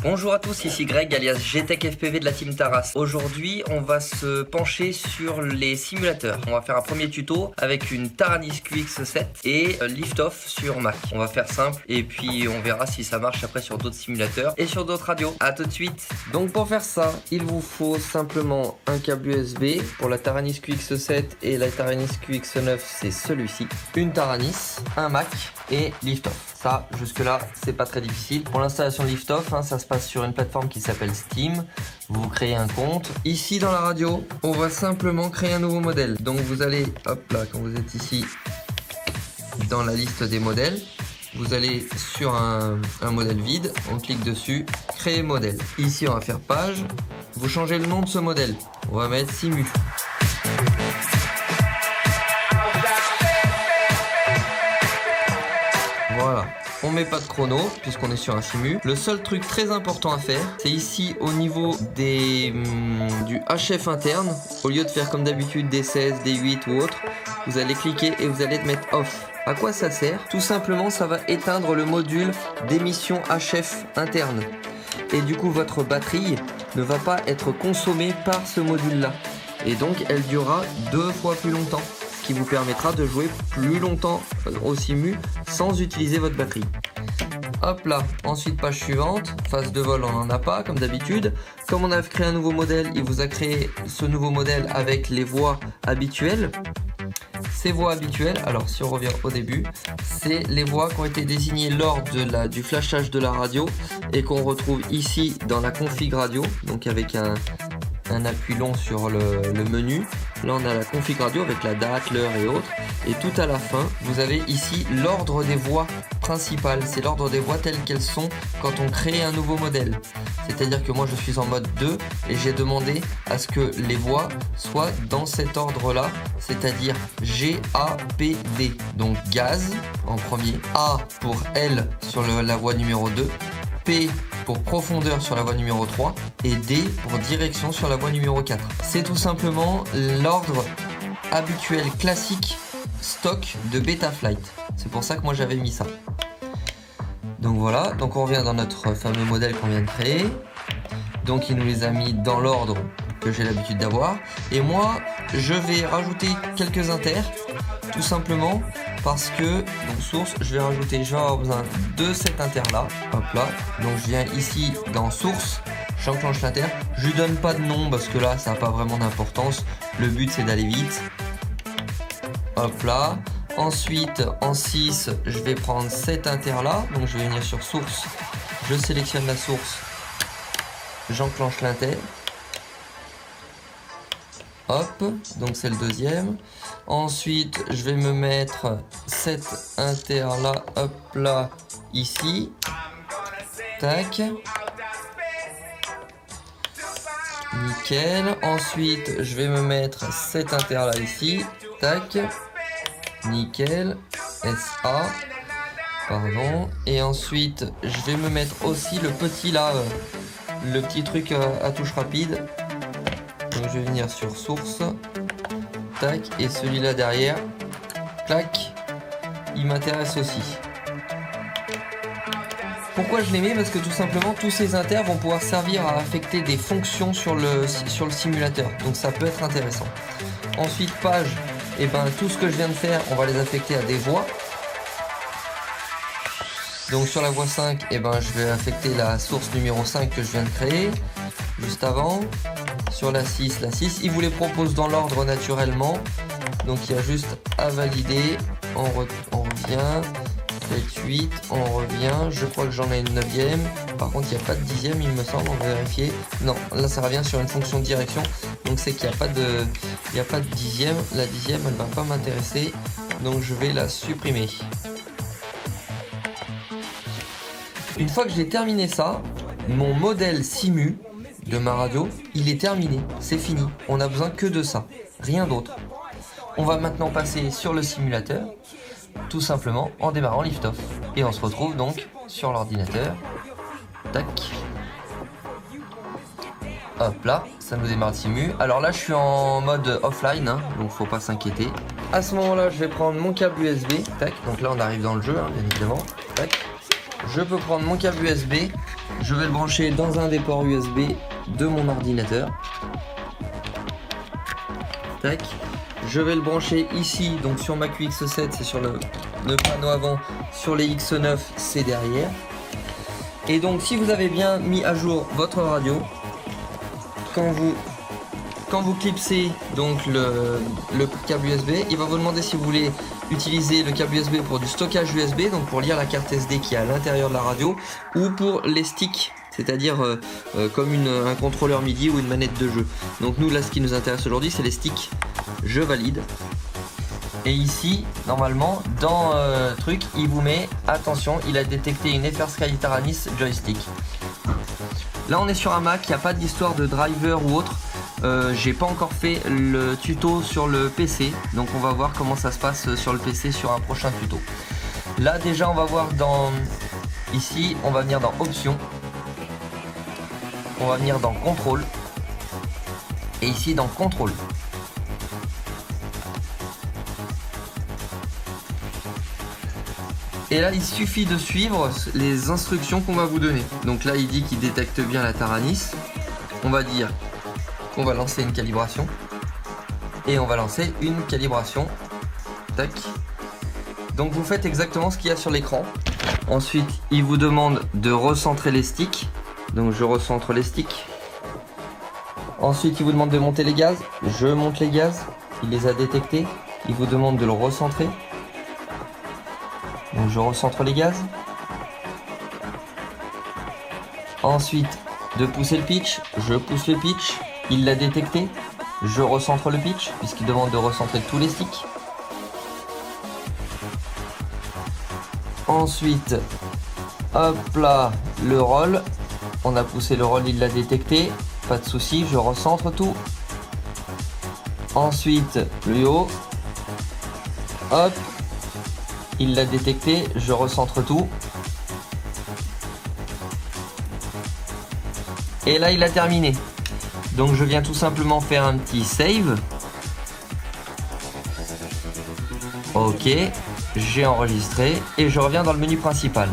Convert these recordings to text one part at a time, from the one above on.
Bonjour à tous, ici Greg alias GTech FPV de la team Taras. Aujourd'hui on va se pencher sur les simulateurs. On va faire un premier tuto avec une Taranis QX7 et Liftoff sur Mac. On va faire simple et puis on verra si ça marche après sur d'autres simulateurs et sur d'autres radios. A tout de suite. Donc pour faire ça, il vous faut simplement un câble USB. Pour la Taranis QX7 et la Taranis QX9 c'est celui-ci. Une Taranis, un Mac et Liftoff. Ça, jusque-là, c'est pas très difficile. Pour l'installation de Liftoff, ça se passe sur une plateforme qui s'appelle Steam. Vous créez un compte. Ici, dans la radio, on va simplement créer un nouveau modèle. Donc, vous allez, hop là, quand vous êtes ici, dans la liste des modèles, vous allez sur un modèle vide, on clique dessus, créer modèle. Ici, on va faire page. Vous changez le nom de ce modèle. On va mettre Simu. Voilà, on met pas de chrono puisqu'on est sur un simu. Le seul truc très important à faire, c'est ici au niveau du HF interne. Au lieu de faire comme d'habitude des 16, des 8 ou autre, vous allez cliquer et vous allez mettre off. À quoi ça sert? Tout simplement, ça va éteindre le module d'émission HF interne. Et du coup, votre batterie ne va pas être consommée par ce module-là. Et donc, elle durera 2 fois plus longtemps. Qui vous permettra de jouer plus longtemps au simu sans utiliser votre batterie. Hop là, ensuite page suivante, phase de vol on n'en a pas comme d'habitude. Comme on a créé un nouveau modèle, il vous a créé ce nouveau modèle avec les voix habituelles. Ces voix habituelles, alors si on revient au début, c'est les voix qui ont été désignées lors du flashage de la radio et qu'on retrouve ici dans la config radio, donc avec un appui long sur le menu. Là on a la config radio avec la date, l'heure et autres. Et tout à la fin, vous avez ici l'ordre des voix principales. C'est l'ordre des voix telles qu'elles sont quand on crée un nouveau modèle. C'est-à-dire que moi je suis en mode 2 et j'ai demandé à ce que les voix soient dans cet ordre-là, c'est-à-dire G, A, P, D. Donc gaz en premier, A pour L sur la voix numéro 2, P pour profondeur sur la voie numéro 3 et D pour direction sur la voie numéro 4. C'est tout simplement l'ordre habituel classique stock de Betaflight. C'est pour ça que moi j'avais mis ça. Donc voilà, donc on revient dans notre fameux modèle qu'on vient de créer. Donc il nous les a mis dans l'ordre que j'ai l'habitude d'avoir. Et moi je vais rajouter quelques inters, tout simplement parce que, donc source, je vais rajouter, je vais avoir besoin de cet inter là, hop là. Donc je viens ici dans source, j'enclenche l'inter. Je lui donne pas de nom parce que là ça n'a pas vraiment d'importance. Le but c'est d'aller vite. Hop là. Ensuite en 6, je vais prendre cet inter là. Donc je vais venir sur source, je sélectionne la source, j'enclenche l'inter. Hop, donc c'est le deuxième. Ensuite, je vais me mettre cet inter là, hop là, ici. Tac. Nickel. Ensuite, je vais me mettre cet inter là, ici. Tac. Nickel. SA. Pardon. Et ensuite, je vais me mettre aussi le petit là, le petit truc à touche rapide. Donc je vais venir sur source, tac, et celui-là derrière, clac, il m'intéresse aussi. Pourquoi je les mets? Parce que tout simplement tous ces inters vont pouvoir servir à affecter des fonctions sur le simulateur, donc ça peut être intéressant. Ensuite page, et tout ce que je viens de faire, on va les affecter à des voix. Donc sur la voie 5, je vais affecter la source numéro 5 que je viens de créer, juste avant. Sur la 6, il vous les propose dans l'ordre naturellement. Donc il y a juste à valider. On revient. 7, 8, on revient. Je crois que j'en ai une 9e. Par contre, il n'y a pas de 10e, il me semble. On va vérifier. Non, là ça revient sur une fonction de direction. Donc c'est qu'il n'y a pas de 10e. La 10e, elle ne va pas m'intéresser. Donc je vais la supprimer. Une fois que j'ai terminé ça, mon modèle simu de ma radio, il est terminé, c'est fini. On n'a besoin que de ça, rien d'autre. On va maintenant passer sur le simulateur, tout simplement en démarrant Liftoff. Et on se retrouve donc sur l'ordinateur. Tac. Hop là, ça nous démarre le simu. Alors là, je suis en mode offline, donc faut pas s'inquiéter. À ce moment-là, je vais prendre mon câble USB. Tac, donc là, on arrive dans le jeu, bien évidemment. Tac. je peux prendre mon câble USB, je vais le brancher dans un des ports USB de mon ordinateur. Tac. Je vais le brancher ici, donc sur ma QX7, c'est sur le panneau avant, sur les X9, c'est derrière. Et donc si vous avez bien mis à jour votre radio, quand vous clipsez donc le câble USB, il va vous demander si vous voulez utiliser le câble USB pour du stockage USB, donc pour lire la carte SD qui est à l'intérieur de la radio, ou pour les sticks, c'est-à-dire comme un contrôleur MIDI ou une manette de jeu. Donc nous là, ce qui nous intéresse aujourd'hui, c'est les sticks. Je valide. Et ici, normalement, dans truc, il vous met, attention, il a détecté une FrSky Taranis joystick. Là, on est sur un Mac, il n'y a pas d'histoire de driver ou autre. J'ai pas encore fait le tuto sur le PC, donc on va voir comment ça se passe sur le PC sur un prochain tuto. Là, déjà, on va voir dans... Ici, on va venir dans Options. On va venir dans Contrôle. Et ici, dans Contrôle. Et là, il suffit de suivre les instructions qu'on va vous donner. Donc là, il dit qu'il détecte bien la Taranis. On va dire qu'on va lancer une calibration. Et on va lancer une calibration. Tac. Donc vous faites exactement ce qu'il y a sur l'écran. Ensuite, il vous demande de recentrer les sticks. Donc je recentre les sticks. Ensuite, il vous demande de monter les gaz. Je monte les gaz. Il les a détectés. Il vous demande de le recentrer. Donc je recentre les gaz. Ensuite, de pousser le pitch. Je pousse le pitch. Il l'a détecté. Je recentre le pitch puisqu'il demande de recentrer tous les sticks. Ensuite, hop là, le roll. On a poussé le roll, il l'a détecté. Pas de souci, je recentre tout. Ensuite, le haut. Hop. Il l'a détecté, je recentre tout. Et là, il a terminé. Donc, je viens tout simplement faire un petit save. Ok, j'ai enregistré et je reviens dans le menu principal.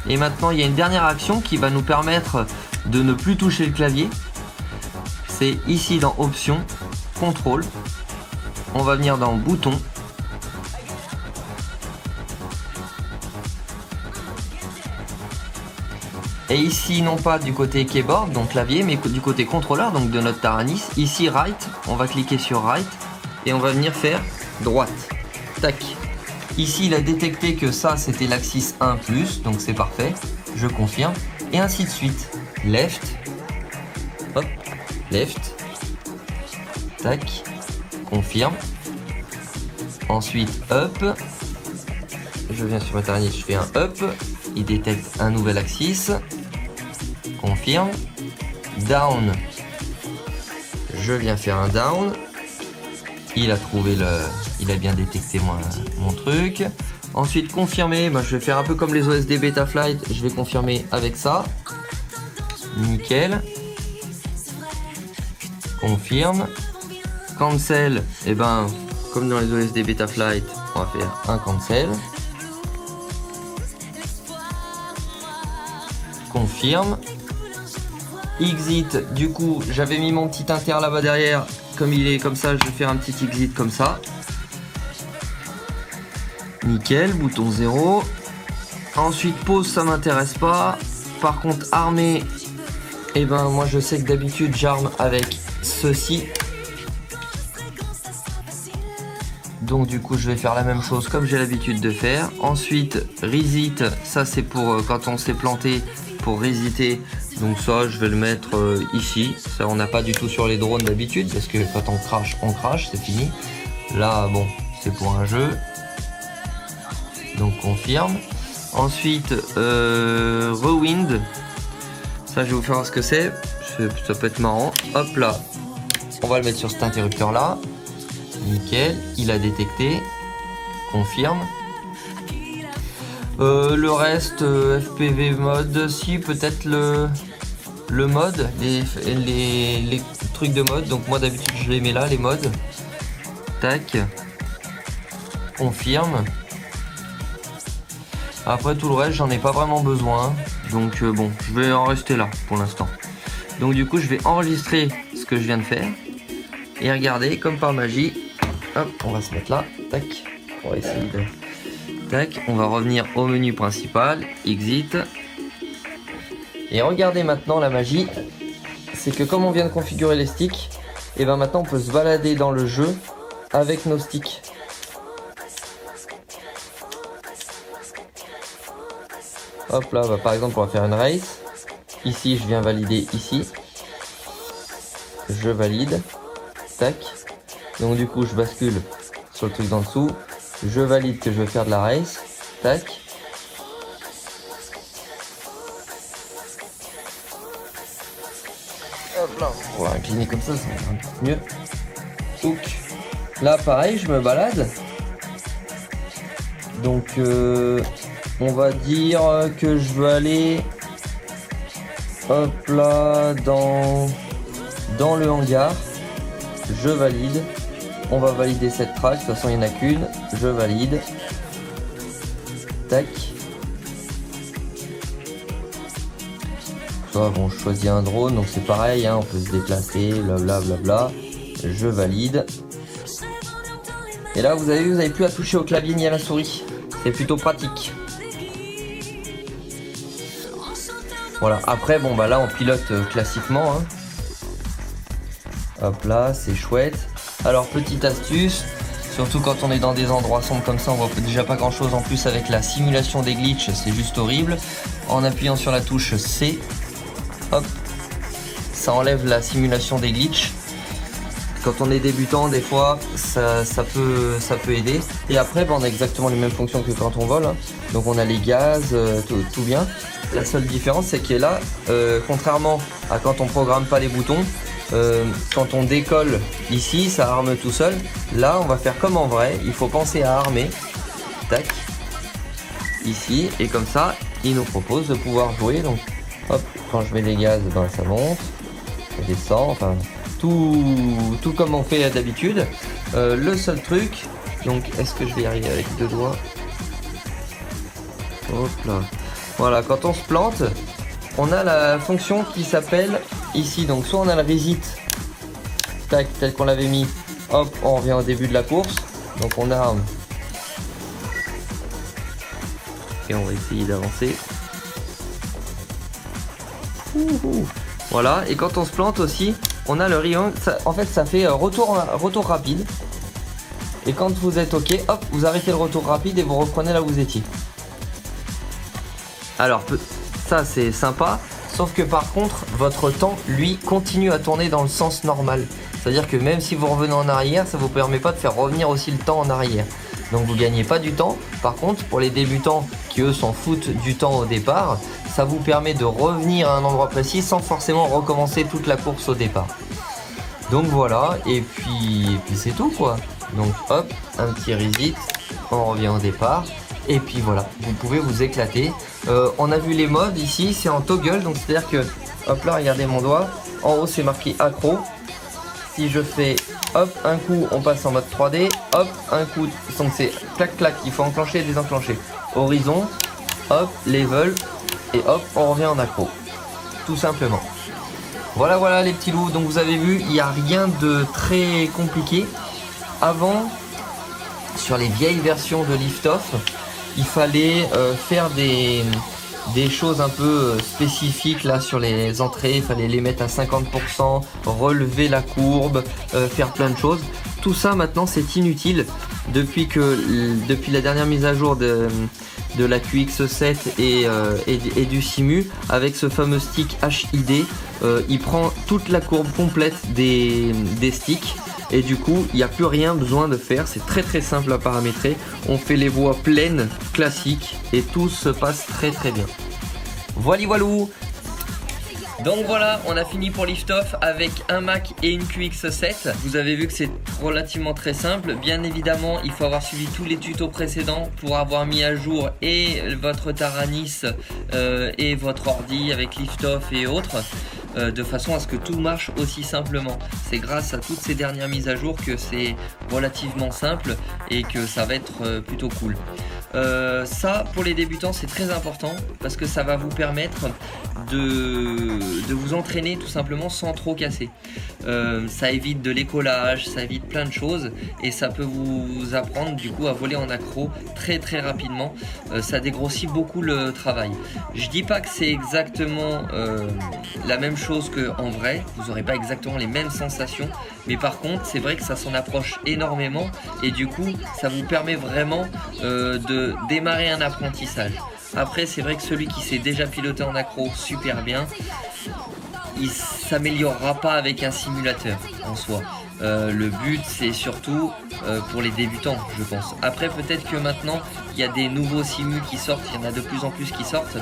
Et maintenant, il y a une dernière action qui va nous permettre de ne plus toucher le clavier. C'est ici dans Options, Contrôle. On va venir dans Boutons. Et ici, non pas du côté keyboard, donc clavier, mais du côté contrôleur, donc de notre Taranis. Ici, Right, on va cliquer sur Right et on va venir faire droite. Tac. Ici, il a détecté que ça, c'était l'axis 1+, donc c'est parfait. Je confirme. Et ainsi de suite. Left. Hop. Left. Tac. Confirme. Ensuite, up. Je viens sur ma Taranis, je fais un up. Il détecte un nouvel axis. Confirme. Down. Je viens faire un down. Il a trouvé il a bien détecté mon truc. Ensuite, confirmer. Je vais faire un peu comme les OSD Betaflight. Je vais confirmer avec ça. Nickel. Confirme. Cancel. Et comme dans les OSD Betaflight, on va faire un cancel. Confirme. Exit, du coup j'avais mis mon petit inter là-bas derrière, comme il est comme ça, je vais faire un petit exit comme ça. Nickel, bouton 0. Ensuite pause, ça m'intéresse pas. Par contre armer, moi je sais que d'habitude j'arme avec ceci. Donc du coup je vais faire la même chose comme j'ai l'habitude de faire. Ensuite reset, ça c'est pour quand on s'est planté, pour resetter. Donc ça je vais le mettre ici. Ça on n'a pas du tout sur les drones d'habitude, parce que quand on crache, c'est fini. Là bon, c'est pour un jeu. Donc confirme. Ensuite rewind. Ça je vais vous faire voir ce que c'est. Ça peut être marrant. Hop là. On va le mettre sur cet interrupteur là. Nickel, il a détecté. Confirme. Le reste, FPV mode, si peut-être le mode, les trucs de mode. Donc moi d'habitude je les mets là, les modes. Tac. Confirme. Après tout le reste, j'en ai pas vraiment besoin. Donc bon, je vais en rester là pour l'instant. Donc du coup, je vais enregistrer ce que je viens de faire. Et regardez, comme par magie, hop, on va se mettre là, tac. On va essayer de... Tac, on va revenir au menu principal, exit. Et regardez maintenant la magie, c'est que comme on vient de configurer les sticks, et ben maintenant on peut se balader dans le jeu avec nos sticks. Hop là, bah, par exemple on va faire une race. Ici je viens valider ici. Je valide. Tac. Donc du coup je bascule sur le truc d'en dessous. Je valide que je vais faire de la race. Tac. Hop là. On va incliner comme ça va être un peu mieux. Donc là pareil, je me balade. Donc on va dire que je veux aller hop là dans le hangar. Je valide. On va valider cette track, de toute façon il n'y en a qu'une. Je valide. Tac. Soit bon, je choisis un drone, donc c'est pareil, hein, on peut se déplacer, blablabla. Je valide. Et là vous avez plus à toucher au clavier ni à la souris. C'est plutôt pratique. Voilà, après bon bah là on pilote classiquement. Hein. Hop là, c'est chouette. Alors petite astuce, surtout quand on est dans des endroits sombres comme ça, on voit déjà pas grand chose en plus avec la simulation des glitches, c'est juste horrible. En appuyant sur la touche C, hop, ça enlève la simulation des glitches. Quand on est débutant, des fois, ça peut aider. Et après, on a exactement les mêmes fonctions que quand on vole. Hein. Donc on a les gaz, tout bien. La seule différence, c'est que là, contrairement à quand on programme pas les boutons, quand on décolle ici, ça arme tout seul. Là, on va faire comme en vrai. Il faut penser à armer. Tac. Ici. Et comme ça, il nous propose de pouvoir jouer. Donc, hop, quand je mets les gaz, ben, ça monte. Ça descend. Enfin, tout comme on fait d'habitude. Le seul truc, donc, est-ce que je vais y arriver avec 2 doigts? Hop là. Voilà, quand on se plante, on a la fonction qui s'appelle ici, donc soit on a le reset, tac, tel qu'on l'avait mis, hop, on revient au début de la course, donc on arme, et on va essayer d'avancer. Voilà, et quand on se plante aussi, on a le rewind, en fait ça fait retour rapide, et quand vous êtes ok, hop, vous arrêtez le retour rapide et vous reprenez là où vous étiez. Alors, ça c'est sympa. Sauf que par contre, votre temps, lui, continue à tourner dans le sens normal. C'est-à-dire que même si vous revenez en arrière, ça ne vous permet pas de faire revenir aussi le temps en arrière. Donc vous ne gagnez pas du temps. Par contre, pour les débutants qui eux s'en foutent du temps au départ, ça vous permet de revenir à un endroit précis sans forcément recommencer toute la course au départ. Donc voilà, et puis c'est tout quoi. Donc hop, un petit reset, on revient au départ. Et puis voilà, vous pouvez vous éclater. On a vu les modes ici, c'est en toggle, donc c'est à dire que, hop là, regardez mon doigt, en haut c'est marqué accro. Si je fais hop, un coup on passe en mode 3D, hop, un coup, donc c'est clac clac, il faut enclencher et désenclencher. Horizon, hop, level, et hop, on revient en accro. Tout simplement. Voilà les petits loups, donc vous avez vu, il n'y a rien de très compliqué. Avant, sur les vieilles versions de Liftoff, il fallait faire des choses un peu spécifiques là sur les entrées, il fallait les mettre à 50%, relever la courbe, faire plein de choses. Tout ça maintenant c'est inutile depuis la dernière mise à jour de la QX7 et du Simu avec ce fameux stick HID. Il prend toute la courbe complète des sticks. Et du coup, il n'y a plus rien besoin de faire, c'est très simple à paramétrer. On fait les voies pleines, classiques, et tout se passe très bien. Voilou. Donc voilà, on a fini pour Liftoff avec un Mac et une QX7. Vous avez vu que c'est relativement très simple. Bien évidemment, il faut avoir suivi tous les tutos précédents pour avoir mis à jour et votre Taranis et votre ordi avec Liftoff et autres. De façon à ce que tout marche aussi simplement. C'est grâce à toutes ces dernières mises à jour que c'est relativement simple et que ça va être plutôt cool. Ça, pour les débutants, c'est très important parce que ça va vous permettre de vous entraîner tout simplement sans trop casser. Ça évite de l'écolage, ça évite plein de choses et ça peut vous apprendre du coup à voler en accro très très rapidement. Ça dégrossit beaucoup le travail. Je dis pas que c'est exactement la même chose qu'en vrai, vous n'aurez pas exactement les mêmes sensations, mais par contre c'est vrai que ça s'en approche énormément et du coup ça vous permet vraiment de démarrer un apprentissage. Après c'est vrai que celui qui s'est déjà piloté en accro super bien, il s'améliorera pas avec un simulateur en soi. Le but c'est surtout pour les débutants je pense. Après peut-être que maintenant il y a des nouveaux simus qui sortent, il y en a de plus en plus qui sortent,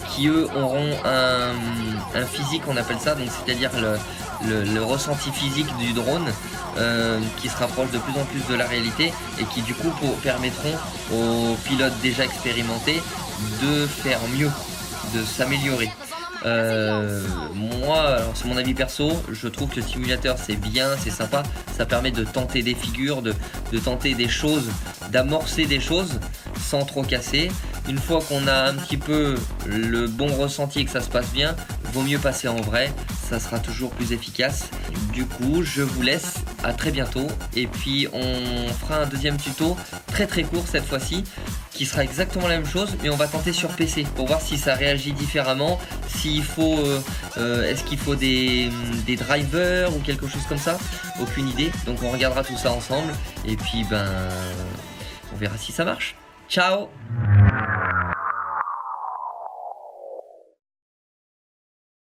qui eux auront un physique on appelle ça, donc c'est-à-dire le ressenti physique du drone qui se rapproche de plus en plus de la réalité et qui du coup permettront aux pilotes déjà expérimentés de faire mieux, de s'améliorer. Moi, alors c'est mon avis perso, je trouve que le simulateur c'est bien, c'est sympa, ça permet de tenter des figures, de tenter des choses, d'amorcer des choses sans trop casser. Une fois qu'on a un petit peu le bon ressenti et que ça se passe bien, vaut mieux passer en vrai, ça sera toujours plus efficace. Du coup, je vous laisse, à très bientôt et puis on fera un deuxième tuto très très court cette fois-ci qui sera exactement la même chose mais on va tenter sur PC pour voir si ça réagit différemment, s'il faut est-ce qu'il faut des drivers ou quelque chose comme ça, aucune idée, donc on regardera tout ça ensemble et puis ben on verra si ça marche. Ciao.